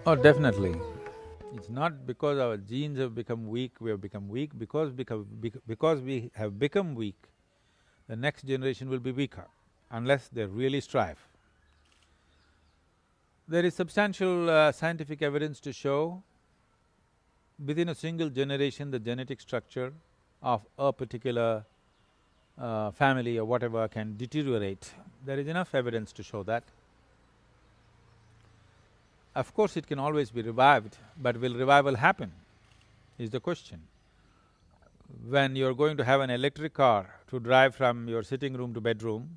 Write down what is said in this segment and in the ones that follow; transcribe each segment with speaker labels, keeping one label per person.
Speaker 1: Oh, definitely. It's not because our genes have become weak, we have become weak. Because we have become weak, the next generation will be weaker, unless they really strive. There is substantial scientific evidence to show within a single generation the genetic structure of a particular family or whatever can deteriorate. There is enough evidence to show that. Of course, it can always be revived, but will revival happen, is the question. When you're going to have an electric car to drive from your sitting room to bedroom,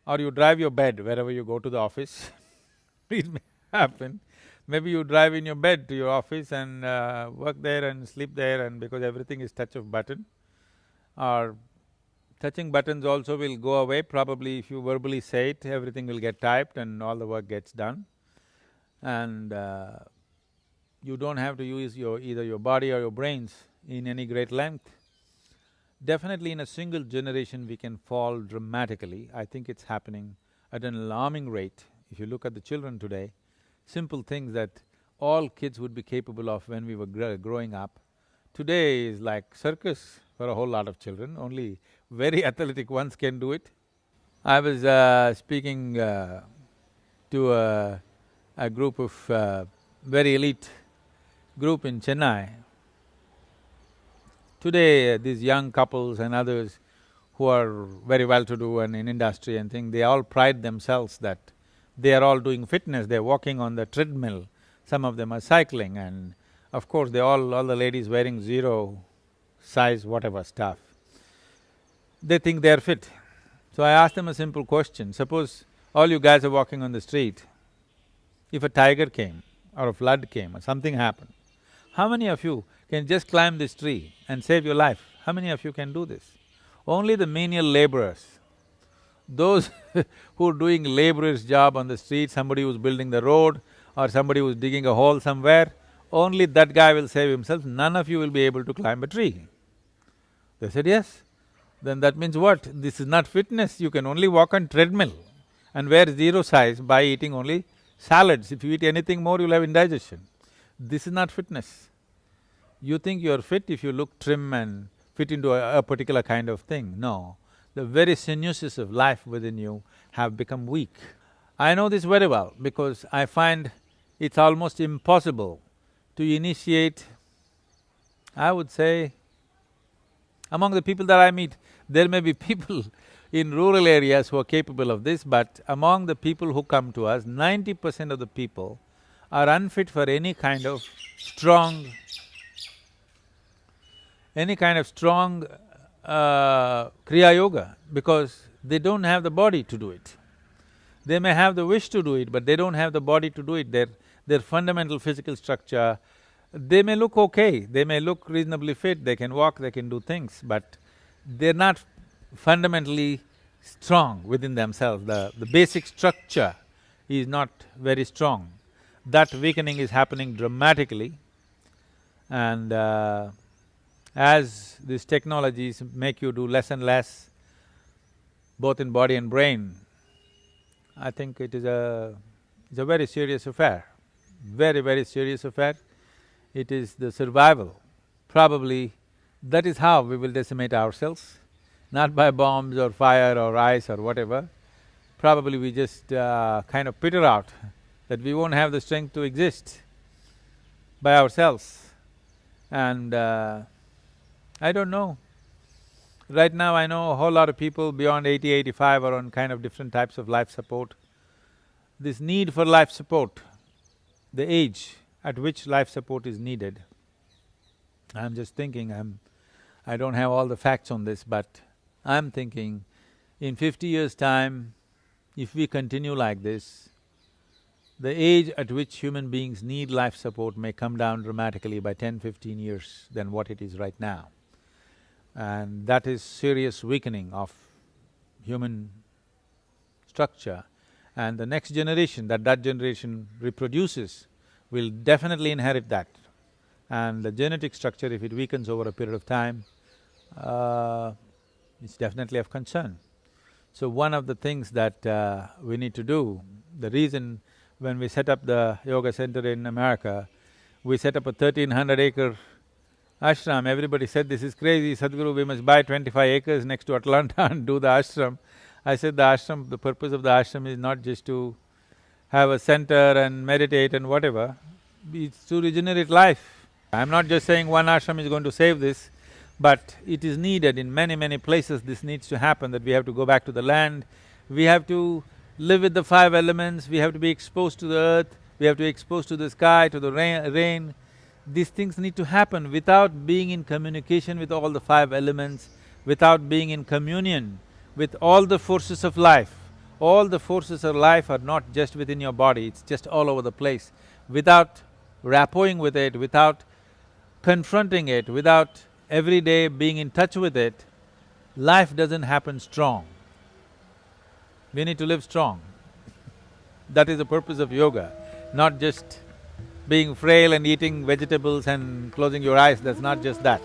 Speaker 1: or you drive your bed wherever you go to the office, it may happen. Maybe you drive in your bed to your office and work there and sleep there, and because everything is touch of button, or touching buttons also will go away. Probably if you verbally say it, everything will get typed and all the work gets done. And you don't have to use either your body or your brains in any great length. Definitely in a single generation we can fall dramatically. I think it's happening at an alarming rate. If you look at the children today, simple things that all kids would be capable of when we were growing up, today is like circus for a whole lot of children. Only very athletic ones can do it. I was speaking to a group of very elite group in Chennai. Today, these young couples and others who are very well-to-do and in industry and thing, they all pride themselves that they are all doing fitness, they're walking on the treadmill, some of them are cycling, and of course all the ladies wearing zero size whatever stuff. They think they're fit. So I asked them a simple question, suppose all you guys are walking on the street, if a tiger came or a flood came or something happened, how many of you can just climb this tree and save your life? How many of you can do this? Only the menial laborers, those who are doing laborer's job on the street, somebody who's building the road or somebody who's digging a hole somewhere, only that guy will save himself, none of you will be able to climb a tree. They said, yes. Then that means what? This is not fitness, you can only walk on treadmill and wear zero size by eating only salads. If you eat anything more, you'll have indigestion. This is not fitness. You think you're fit if you look trim and fit into a particular kind of thing. No, the very sinuses of life within you have become weak. I know this very well because I find it's almost impossible to initiate, I would say, among the people that I meet, there may be people in rural areas who are capable of this, but among the people who come to us, 90% of the people are unfit for any kind of strong Kriya Yoga because they don't have the body to do it. They may have the wish to do it, but they don't have the body to do it. Their fundamental physical structure, they may look okay, they may look reasonably fit, they can walk, they can do things, but they're not fundamentally strong within themselves. The basic structure is not very strong. That weakening is happening dramatically, and as these technologies make you do less and less, both in body and brain, I think it's a very serious affair, very, very serious affair. It is the survival. Probably that is how we will decimate ourselves, not by bombs or fire or ice or whatever. Probably we just kind of peter out, that we won't have the strength to exist by ourselves. And I don't know. Right now I know a whole lot of people beyond 80, 85 are on kind of different types of life support. This need for life support, the age at which life support is needed, I'm just thinking, I don't have all the facts on this, but I'm thinking in 50 years' time, if we continue like this, the age at which human beings need life support may come down dramatically by 10-15 years than what it is right now. And that is serious weakening of human structure. And the next generation that generation reproduces will definitely inherit that. And the genetic structure, if it weakens over a period of time, it's definitely of concern. So one of the things that we need to do, the reason when we set up the yoga center in America, we set up a 1,300-acre ashram. Everybody said, this is crazy, Sadhguru, we must buy 25 acres next to Atlanta and do the ashram. I said the purpose of the ashram is not just to have a center and meditate and whatever, it's to regenerate life. I'm not just saying one ashram is going to save this, but it is needed in many, many places. This needs to happen, that we have to go back to the land, we have to live with the five elements, we have to be exposed to the earth, we have to be exposed to the sky, to the rain. These things need to happen without being in communication with all the five elements, without being in communion with all the forces of life. All the forces of life are not just within your body, it's just all over the place. Without rapporting with it, without confronting it, without every day being in touch with it, life doesn't happen strong. We need to live strong. That is the purpose of yoga, not just being frail and eating vegetables and closing your eyes, that's not just that.